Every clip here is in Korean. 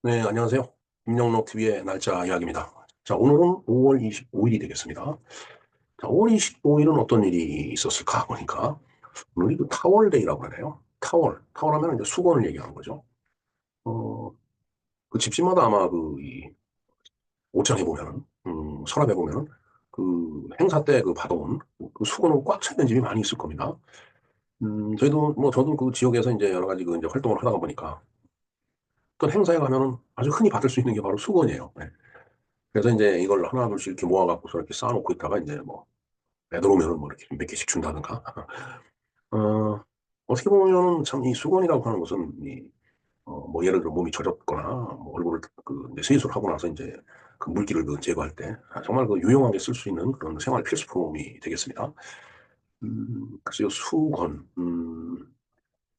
네, 안녕하세요. 김영록 TV의 날짜 이야기입니다. 자, 오늘은 5월 25일이 되겠습니다. 자, 5월 25일은 어떤 일이 있었을까 보니까, 오늘이 그 타월데이라고 하네요. 타월 하면 이제 수건을 얘기하는 거죠. 어, 그 집집마다 아마 옷장에 보면은, 서랍에 보면은, 그 행사 때 그 받아온 그 수건으로 꽉 차 있는 집이 많이 있을 겁니다. 저도 그 지역에서 이제 여러 가지 그 이제 활동을 하다가 보니까, 어떤 행사에 가면은 아주 흔히 받을 수 있는 게 바로 수건이에요. 네. 그래서 이제 이걸 하나둘씩 이렇게 모아갖고서 이렇게 쌓아놓고 있다가 이제 뭐 애들 오면은 뭐 이렇게 몇 개씩 준다든가. 어, 어떻게 보면은 참 이 수건이라고 하는 것은 뭐 예를 들어 몸이 젖었거나 뭐 얼굴을 그 이제 세수를 하고 나서 이제 그 물기를 그 제거할 때 정말 그 유용하게 쓸 수 있는 그런 생활 필수품이 되겠습니다. 글쎄요, 수건,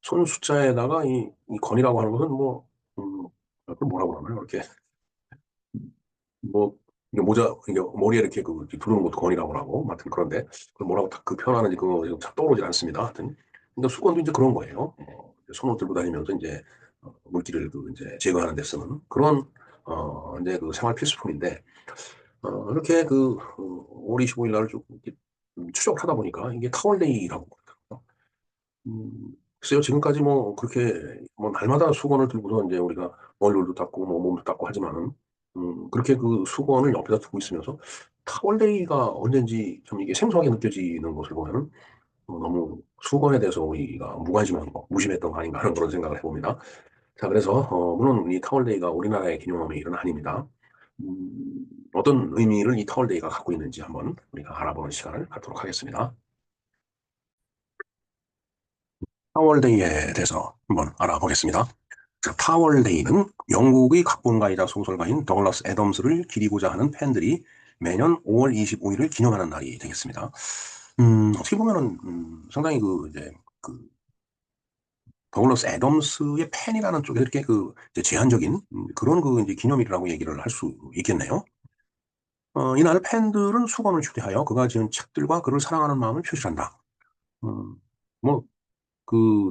손 숫자에다가 이 건이라고 하는 것은 그걸 뭐라고 하나요? 이렇게 뭐, 이게 이게 머리에 이렇게 두르는 것도 건이라고 하고, 뭐 하여튼 그런데, 그걸 뭐라고 그 표현하는지 그거 지금 잘 떠오르질 않습니다. 하여튼. 근데 수건도 이제 그런 거예요. 손을 들고 다니면서 이제, 물기를 이제 제거하는 데 쓰는 그런, 이제 그 생활 필수품인데, 이렇게 5월 25일 날을 쭉 이렇게 추적을 하다 보니까 이게 타월데이라고. 글쎄요, 지금까지 뭐, 그렇게, 뭐, 날마다 수건을 들고서 이제 우리가 얼굴도 닦고, 뭐, 몸도 닦고 하지만은, 그렇게 그 수건을 옆에다 두고 있으면서, 타월데이가 언젠지 좀 이게 생소하게 느껴지는 것을 보면은, 너무 수건에 대해서 우리가 무관심한 거, 무심했던 거 아닌가 하는 그런 생각을 해봅니다. 자, 그래서, 물론 이 타월데이가 우리나라의 기념함의 일은 아닙니다. 어떤 의미를 이 타월데이가 갖고 있는지 한번 우리가 알아보는 시간을 갖도록 하겠습니다. 타월데이에 대해서 한번 알아보겠습니다. 자, 타월데이는 영국의 각본가이자 소설가인 더글라스 애덤스를 기리고자 하는 팬들이 매년 5월 25일을 기념하는 날이 되겠습니다. 어떻게 보면은, 상당히 그, 더글라스 애덤스의 팬이라는 쪽에 이렇게 이제 제한적인 그런 이제 기념일이라고 얘기를 할 수 있겠네요. 이날 팬들은 수건을 휴대하여 그가 지은 책들과 그를 사랑하는 마음을 표시한다. 음, 뭐,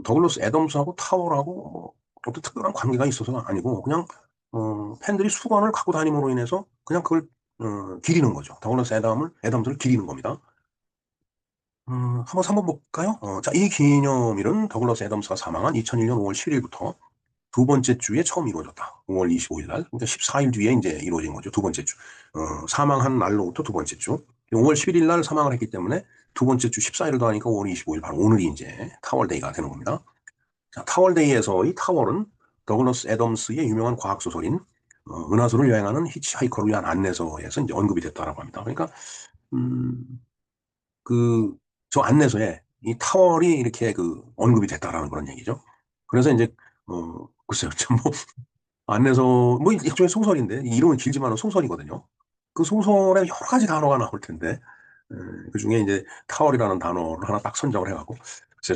더글러스 애덤스하고 타월하고 뭐 어떤 특별한 관계가 있어서가 아니고 그냥 팬들이 수건을 갖고 다님으로 인해서 그냥 그걸 기리는 거죠. 더글러스 애덤스를 기리는 겁니다. 한번 볼까요? 자, 이 기념일은 더글러스 애덤스가 사망한 2001년 5월 7일부터 두 번째 주에 처음 이루어졌다. 5월 25일 날. 그러니까 14일 뒤에 이제 이루어진 거죠. 두 번째 주. 사망한 날로부터 두 번째 주. 5월 11일 날 사망을 했기 때문에 두 번째 주 14일을 더하니까 5월 25일 바로 오늘이 이제 타월데이가 되는 겁니다. 자, 타월데이에서의 타월은 더글러스 애덤스의 유명한 과학소설인 은하수를 여행하는 히치하이커를 위한 안내서에서 이제 언급이 됐다라고 합니다. 그러니까 음, 그, 저 안내서에 이 타월이 이렇게 언급이 됐다라는 그런 얘기죠. 그래서 이제 글쎄요, 참뭐 안내서 뭐 일종의 소설인데 이름은 길지만은 소설이거든요. 그 소설에 여러 가지 단어가 나올 텐데 그 중에 이제 타월이라는 단어를 하나 딱 선정을 해갖고 글쎄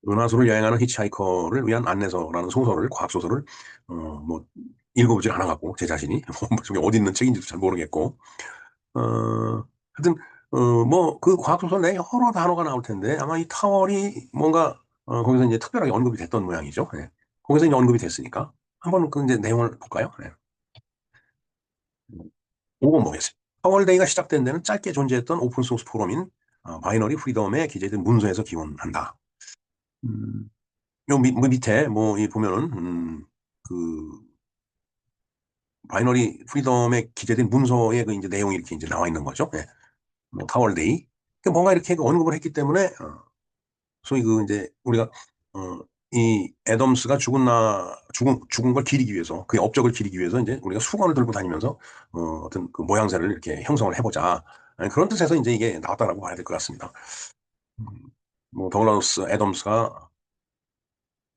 은하수를 여행하는 히치하이커를 위한 안내서라는 소설을 과학소설을 뭐 읽어보질 않아갖고 제 자신이 뭐 저게 어디 있는 책인지도 잘 모르겠고 하여튼 뭐 그 과학소설 내에 여러 단어가 나올 텐데 아마 이 타월이 뭔가 거기서 이제 특별하게 언급이 됐던 모양이죠. 예. 거기서 이제 언급이 됐으니까 한번 그 이제 내용을 볼까요? 네. 5번 보겠습니다. 타월데이가 시작된 데는 짧게 존재했던 오픈소스 포럼인 바이너리 프리덤에 기재된 문서에서 기원한다. 음, 뭐 밑에 뭐 이 보면은 그 바이너리 프리덤에 기재된 문서의 그 이제 내용이 이렇게 이제 나와 있는 거죠. 예. 뭐 타월데이. 그러니까 뭔가 이렇게 언급을 했기 때문에 소위 이제 우리가 어, 이 애덤스가 죽은 걸 기리기 위해서 그의 업적을 기리기 위해서 이제 우리가 수건을 들고 다니면서 어떤 그 모양새를 이렇게 형성을 해보자 아니, 그런 뜻에서 이제 이게 나왔다라고 봐야 될 것 같습니다. 음, 뭐 더글라스 애덤스가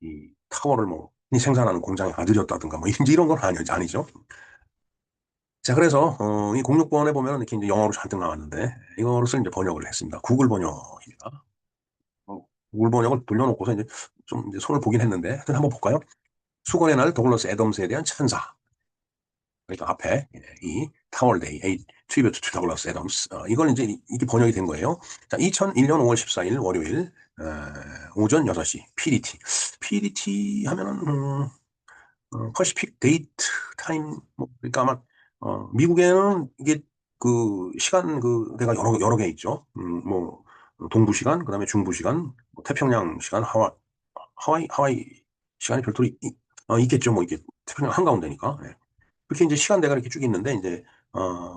이 타워를 뭐 생산하는 공장의 아들이었다든가 뭐 이제 이런 건 아니죠. 자, 그래서 이 06번에 보면 이렇게 이제 영어로 잔뜩 나왔는데 이거를 이제 번역을 했습니다. 구글 번역입니다. 구글 번역을 돌려놓고서 이제 좀 이제 손을 보긴 했는데 하여튼 한번 볼까요? 수건의 날 더글러스 애덤스에 대한 찬사. 그러니까 앞에 이 타월데이, A Tribute to Douglas Adams. 이걸 이제 이게 번역이 된 거예요. 자, 2001년 5월 14일 월요일 오전 6시 PDT. PDT 하면은 퍼시픽 데이트 타임, 뭐, 그러니까 아마, 미국에는 이게 그 시간 그 데가 여러 개 있죠. 뭐, 동부 시간, 그다음에 중부 시간, 뭐 태평양 시간, 하와이 시간이 별도로 있겠죠. 뭐, 이게 태평양 한가운데니까. 예. 그렇게 이제 시간대가 이렇게 쭉 있는데, 이제,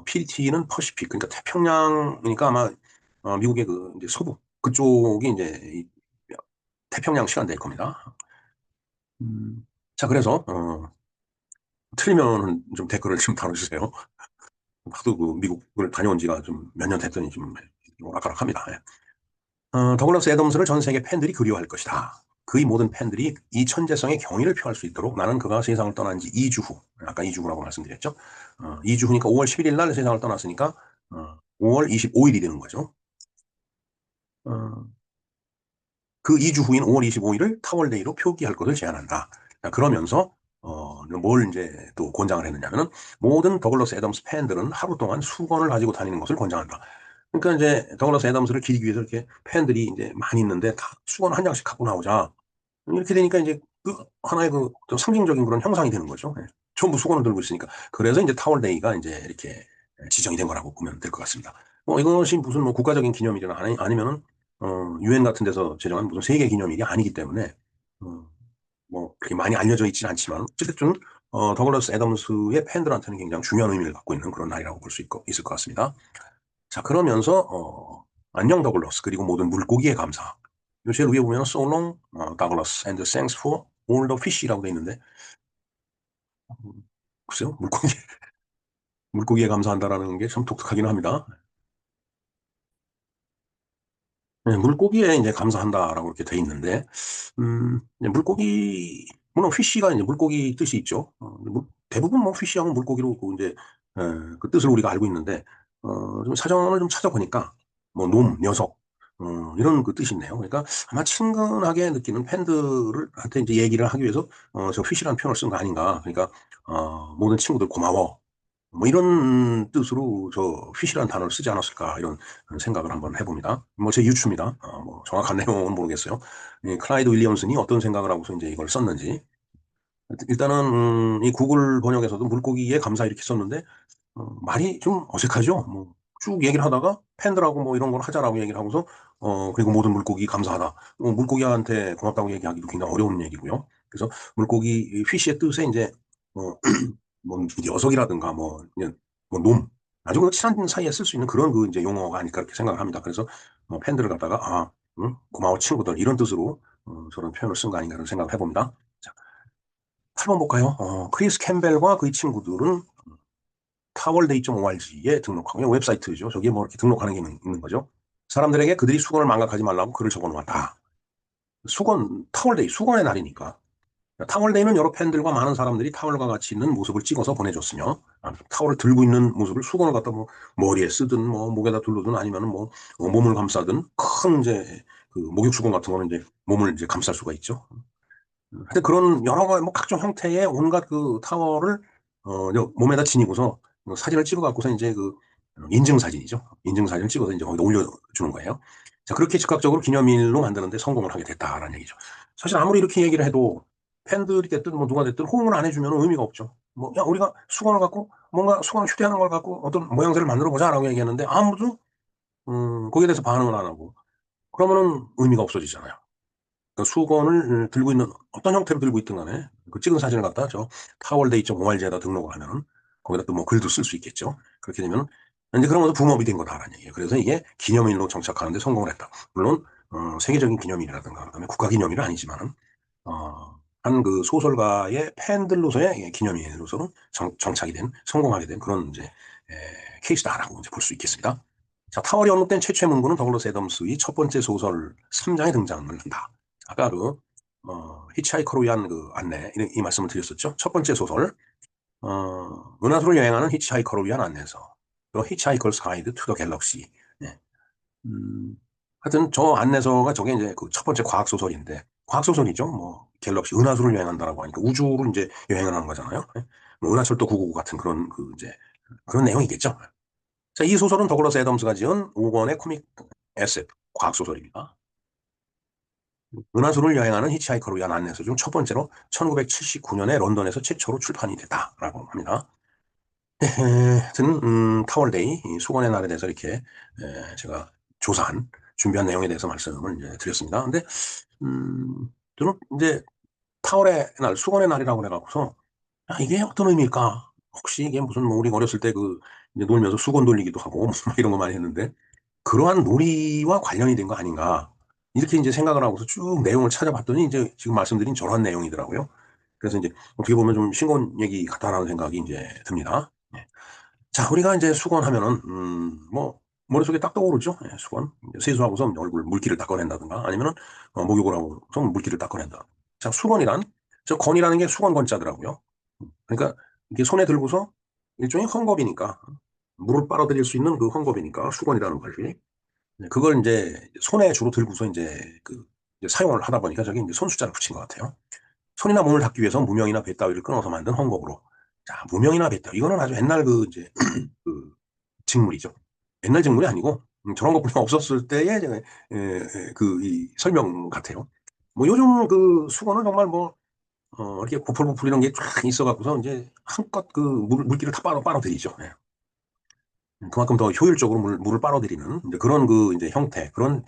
PDT는 퍼시픽, 그러니까 태평양이니까 아마, 미국의 그, 이제 서부, 그쪽이 이제 이 태평양 시간대일 겁니다. 자, 그래서, 틀리면은 좀 댓글을 좀 달아주세요. 하도 그 미국을 다녀온 지가 좀 몇 년 됐더니 좀 오락가락합니다. 예. 더글러스 애덤스를 전 세계 팬들이 그리워할 것이다. 그의 모든 팬들이 이 천재성의 경의를 표할 수 있도록 나는 그가 세상을 떠난 지 2주 후, 아까 2주 후라고 말씀드렸죠. 2주 후니까 5월 11일 날 세상을 떠났으니까 5월 25일이 되는 거죠. 어, 그 2주 후인 5월 25일을 타월데이로 표기할 것을 제안한다. 그러면서 뭘 이제 또 권장을 했느냐면은 모든 더글러스 애덤스 팬들은 하루 동안 수건을 가지고 다니는 것을 권장한다. 그러니까 이제 더글러스 애덤스를 기리기 위해서 이렇게 팬들이 이제 많이 있는데 다 수건 한 장씩 갖고 나오자. 이렇게 되니까 이제 그 하나의 그좀 상징적인 그런 형상이 되는 거죠. 예. 전부 수건을 들고 있으니까. 그래서 이제 타월데이가 이제 이렇게 지정이 된 거라고 보면 될 것 같습니다. 이것이 무슨 뭐 국가적인 기념일이나 아니면은 유엔 같은 데서 제정한 무슨 세계 기념일이 아니기 때문에 어, 뭐 그렇게 많이 알려져 있지는 않지만 어쨌든 더글러스 애덤스의 팬들한테는 굉장히 중요한 의미를 갖고 있는 그런 날이라고 볼 수 있을 것 같습니다. 자, 그러면서 안녕 더글러스 그리고 모든 물고기에 감사. 요 제일 위에 보면 So long, Douglas, and thanks for all the fish라고 돼 있는데 음, 글쎄요, 물고기에 감사한다라는 게 참 독특하긴 합니다. 네, 물고기에 이제 감사한다라고 이렇게 돼 있는데, 이제 물고기, 물론 피쉬가 이제 물고기 뜻이 있죠. 대부분 뭐 피쉬하고 물고기로 이제 그 뜻을 우리가 알고 있는데, 좀 사전을 좀 찾아보니까 뭐 놈, 녀석, 이런 그 뜻이 있네요. 그러니까 아마 친근하게 느끼는 팬들을 한테 이제 얘기를 하기 위해서 저 피쉬라는 표현을 쓴 거 아닌가. 그러니까 모든 친구들 고마워. 뭐 이런 뜻으로 저 휘시라는 단어를 쓰지 않았을까 이런 생각을 한번 해봅니다. 뭐 제 유추입니다. 뭐 정확한 내용은 모르겠어요. 이 클라이드 윌리엄슨이 어떤 생각을 하고서 이제 이걸 썼는지 일단은 이 구글 번역에서도 물고기에 감사 이렇게 썼는데 말이 좀 어색하죠. 뭐 쭉 얘기를 하다가 팬들하고 뭐 이런 걸 하자라고 얘기를 하고서 그리고 모든 물고기 감사하다. 물고기한테 고맙다고 얘기하기도 굉장히 어려운 얘기고요. 그래서 물고기 피쉬의 뜻에 이제 어, 뭐 녀석이라든가 뭐 놈, 아주 그 친한 사이에 쓸 수 있는 그런 그 이제 용어가 아닐까 그렇게 생각을 합니다. 그래서 팬들을 갖다가 응? 고마워 친구들 이런 뜻으로 저런 표현을 쓴 거 아닌가 그런 생각을 해봅니다. 자, 8번 볼까요? 크리스 캠벨과 그의 친구들은 타월데이.org에 등록하고 웹사이트죠. 저기에 뭐 이렇게 등록하는 게 있는 거죠. 사람들에게 그들이 수건을 망각하지 말라고 글을 적어 놓았다. 타월데이, 수건의 날이니까. 타월데이는 여러 팬들과 많은 사람들이 타월과 같이 있는 모습을 찍어서 보내줬으며, 타월을 들고 있는 모습을 수건을 갖다 뭐 머리에 쓰든 뭐 목에다 둘러든 아니면은 뭐 몸을 감싸든 큰 이제 그 목욕 수건 같은 거는 이제 몸을 이제 감쌀 수가 있죠. 근데 그런 여러 가지 뭐 각종 형태의 온갖 그 타월을 몸에다 지니고서 사진을 찍어 갖고서 이제 그 인증 사진이죠. 인증 사진을 찍어서 이제 거기다 올려주는 거예요. 자, 그렇게 즉각적으로 기념일로 만드는데 성공을 하게 됐다라는 얘기죠. 사실 아무리 이렇게 얘기를 해도 팬들이 됐든 뭐 누가 됐든 호응을 안 해주면 의미가 없죠. 뭐, 야, 우리가 수건을 갖고 뭔가 수건을 휴대하는 걸 갖고 어떤 모양새를 만들어 보자라고 얘기했는데 아무도 거기에 대해서 반응을 안 하고 그러면은 의미가 없어지잖아요. 그 수건을 들고 있는 어떤 형태로 들고 있든 간에 그 찍은 사진을 갖다 저 타월데이.org에다 등록을 하면은 거기다 또 뭐 글도 쓸 수 있겠죠. 그렇게 되면 이제 그런 것도 붕업이 된 거다라는 얘기예요. 그래서 이게 기념일로 정착하는데 성공을 했다. 물론 세계적인 기념일이라든가 그다음에 국가 기념일은 아니지만은 한 그 소설가의 팬들로서의 기념일로서는 정착이 된 성공하게 된 그런 이제 케이스다라고 이제 볼 수 있겠습니다. 자, 타월이 언급된 최초의 문구는 더글러스 애덤스의 첫 번째 소설 3장에 등장을 한다. 아까 히치하이커로 위한 그 안내, 이 말씀을 드렸었죠. 첫 번째 소설, 은하수를 여행하는 히치하이커로 위한 안내서, 또 히치하이커스 가이드 투 더 갤럭시. 네. 하여튼 저 안내서가 저게 이제 그 첫 번째 과학 소설인데, 과학 소설이죠. 뭐 갤럭시, 은하수를 여행한다라고 하니까 우주를 이제 여행을 하는 거잖아요. 네. 뭐 은하철도 999 같은 그런 그 이제 그런 내용이겠죠. 자, 이 소설은 더글러스 애덤스가 지은 5권의 코믹 에셋, 과학 소설입니다. 은하수를 여행하는 히치하이커를 위한 안내서 중 첫 번째로 1979년에 런던에서 최초로 출판이 됐다라고 합니다. 네, 하여튼 타월데이 이 수건의 날에 대해서 이렇게 제가 조사한 준비한 내용에 대해서 말씀을 이제 드렸습니다. 근데 저는 이제 타월의 날, 수건의 날이라고 해갖고서 이게 어떤 의미일까? 혹시 이게 무슨 뭐 우리 어렸을 때 그 이제 놀면서 수건 돌리기도 하고 뭐 이런 거 많이 했는데 그러한 놀이와 관련이 된 거 아닌가? 이렇게 이제 생각을 하고서 쭉 내용을 찾아봤더니 이제 지금 말씀드린 저러한 내용이더라고요. 그래서 이제 어떻게 보면 좀 싱거운 얘기 같다라는 생각이 이제 듭니다. 예. 자, 우리가 이제 수건하면은, 뭐, 머릿속에 딱 떠오르죠? 예, 수건. 이제 세수하고서 얼굴 물기를 닦아낸다든가, 아니면은, 목욕을 하고서 물기를 닦아낸다. 자, 수건이란, 저 건이라는 게 수건 건자더라고요. 그러니까, 이게 손에 들고서 일종의 헝겊이니까, 물을 빨아들일 수 있는 그 헝겊이니까, 수건이라는 것이. 네, 그걸 이제 손에 주로 들고서 이제 사용을 하다 보니까 저기 이제 손수자를 붙인 것 같아요. 손이나 몸을 닦기 위해서 무명이나 뱃따위를 끊어서 만든 헝겊으로. 자, 무명이나 뱃따위. 이거는 아주 옛날 그 이제 그 직물이죠. 옛날 직물이 아니고 저런 것뿐이 없었을 때의 이 설명 같아요. 뭐 요즘 그 수건은 정말 뭐 이렇게 보풀보풀 이런 게 쫙 있어갖고서 이제 한껏 그 물기를 다 빨아들이죠. 예. 그만큼 더 효율적으로 물을 빨아들이는 이제 그런 그 이제 형태, 그런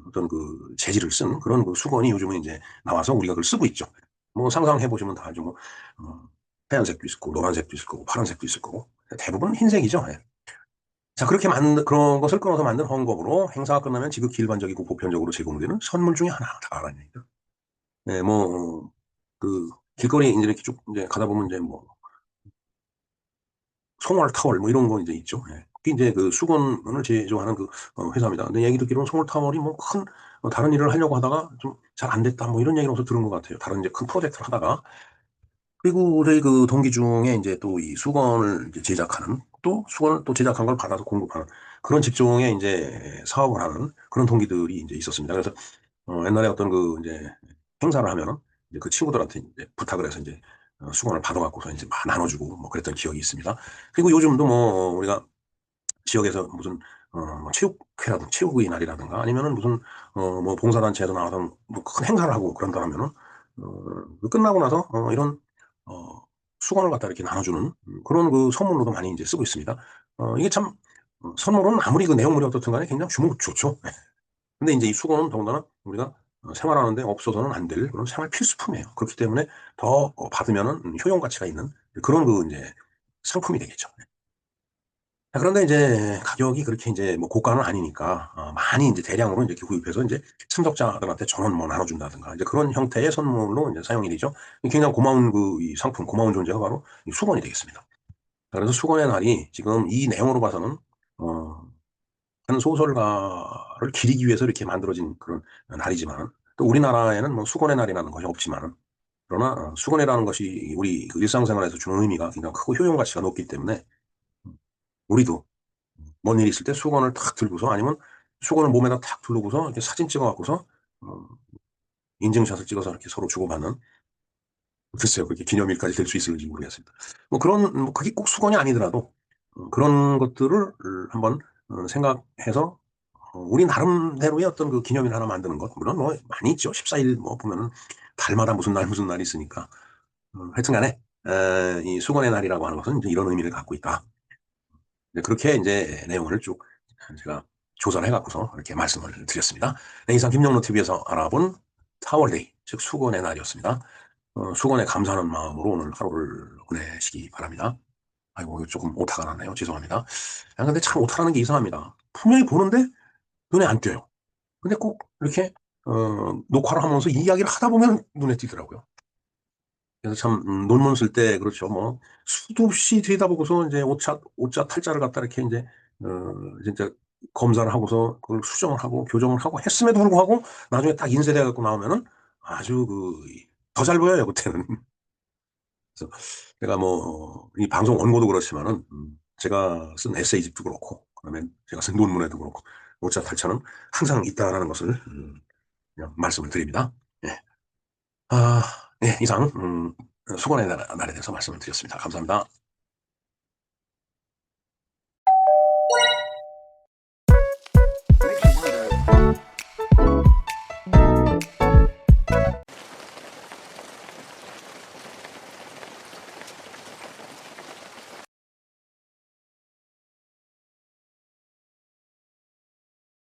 어떤 그 재질을 쓴 그런 그 수건이 요즘은 이제 나와서 우리가 그걸 쓰고 있죠. 뭐 상상해 보시면 다 아주 뭐 어, 하얀색도 있을 거고 노란색도 있을 거고 파란색도 있을 거고 대부분 흰색이죠. 예. 자, 그렇게 만든, 그런 것을 끊어서 만든 헝겊으로 행사가 끝나면 지극히 일반적이고 보편적으로 제공되는 선물 중에 하나다라는 얘기죠. 네, 뭐, 그, 길거리 이제 이렇게 쭉 이제 가다 보면 이제 뭐, 송월 타월 뭐 이런 거 이제 있죠. 예. 그게 이제 그 수건을 제조하는 그 회사입니다. 근데 얘기 듣기로는 송월 타월이 뭐 큰 다른 일을 하려고 하다가 좀 잘 안 됐다 뭐 이런 얘기를 어디서 들은 것 같아요. 다른 이제 큰 프로젝트를 하다가. 그리고 우리 그 동기 중에 이제 또 이 수건을 이제 제작하는 또 수건을 또 제작한 걸 받아서 공급하는 그런 직종의 이제 사업을 하는 그런 동기들이 이제 있었습니다. 그래서 옛날에 어떤 그 이제 행사를 하면은 이제 그 친구들한테 이제 부탁을 해서 이제 수건을 받아갖고서 이제 막 나눠주고 뭐 그랬던 기억이 있습니다. 그리고 요즘도 뭐 우리가 지역에서 무슨 뭐 체육회라든가 체육의 날이라든가 아니면은 무슨 뭐 봉사단체에서 나와서 뭐 큰 행사를 하고 그런다 하면은 그 끝나고 나서 이런 어 수건을 갖다 이렇게 나눠주는 그런 그 선물로도 많이 이제 쓰고 있습니다. 이게 참 선물은 아무리 그 내용물이 어떻든 간에 굉장히 주면 좋죠. 근데 이제 이 수건은 더군다나 우리가 생활하는데 없어서는 안 될 그런 생활 필수품이에요. 그렇기 때문에 더 받으면은 효용 가치가 있는 그런 그 이제 상품이 되겠죠. 그런데 이제 가격이 그렇게 이제 뭐 고가는 아니니까 많이 이제 대량으로 이제 구입해서 이제 참석자들한테 전원 뭐 나눠준다든가 이제 그런 형태의 선물로 이제 사용일이죠. 굉장히 고마운 그 이 상품, 고마운 존재가 바로 이 수건이 되겠습니다. 그래서 수건의 날이 지금 이 내용으로 봐서는 어, 한 소설가를 기리기 위해서 이렇게 만들어진 그런 날이지만 또 우리나라에는 뭐 수건의 날이라는 것이 없지만 그러나 수건이라는 것이 우리 그 일상생활에서 주는 의미가 굉장히 크고 효용 가치가 높기 때문에 우리도 뭔 일이 있을 때 수건을 탁 들고서 아니면 수건을 몸에다 탁 두르고서 이렇게 사진 찍어 갖고서 어, 인증샷을 찍어서 이렇게 서로 주고받는 글쎄요 그렇게 기념일까지 될 수 있을지 모르겠습니다. 뭐 그런 뭐 그게 꼭 수건이 아니더라도 그런 것들을 한번 생각해서 우리 나름대로의 어떤 그 기념일 하나 만드는 것 물론 뭐 많이 있죠. 14일 뭐 보면은 달마다 무슨 날 무슨 날이 있으니까 하여튼간에 이 수건의 날이라고 하는 것은 이제 이런 의미를 갖고 있다. 그렇게 이제 내용을 쭉 제가 조사를 해갖고서 이렇게 말씀을 드렸습니다. 네, 이상 김영로 TV에서 알아본 타월데이, 즉 수건의 날이었습니다. 수건에 감사하는 마음으로 오늘 하루를 보내시기 바랍니다. 아이고, 조금 오타가 나네요. 죄송합니다. 근데 참 오타라는 게 이상합니다. 분명히 보는데 눈에 안 띄어요. 근데 꼭 이렇게 녹화를 하면서 이야기를 하다 보면 눈에 띄더라고요. 그래서 참 논문 쓸 때 그렇죠. 뭐 수도 없이 들여다보고서 이제 오차 탈자를 갖다 이렇게 이제 진짜 검사를 하고서 그걸 수정을 하고 교정을 하고 했음에도 불구하고 나중에 딱 인쇄돼 갖고 나오면은 아주 그 더 잘 보여요 그때는. 그래서 제가 뭐 이 방송 원고도 그렇지만은 제가 쓴 에세이집도 그렇고 그다음에 제가 쓴 논문에도 그렇고 오차 탈자는 항상 있다라는 것을 그냥 말씀을 드립니다. 예. 아, 네, 이상 수건의 날에 대해서 말씀을 드렸습니다. 감사합니다.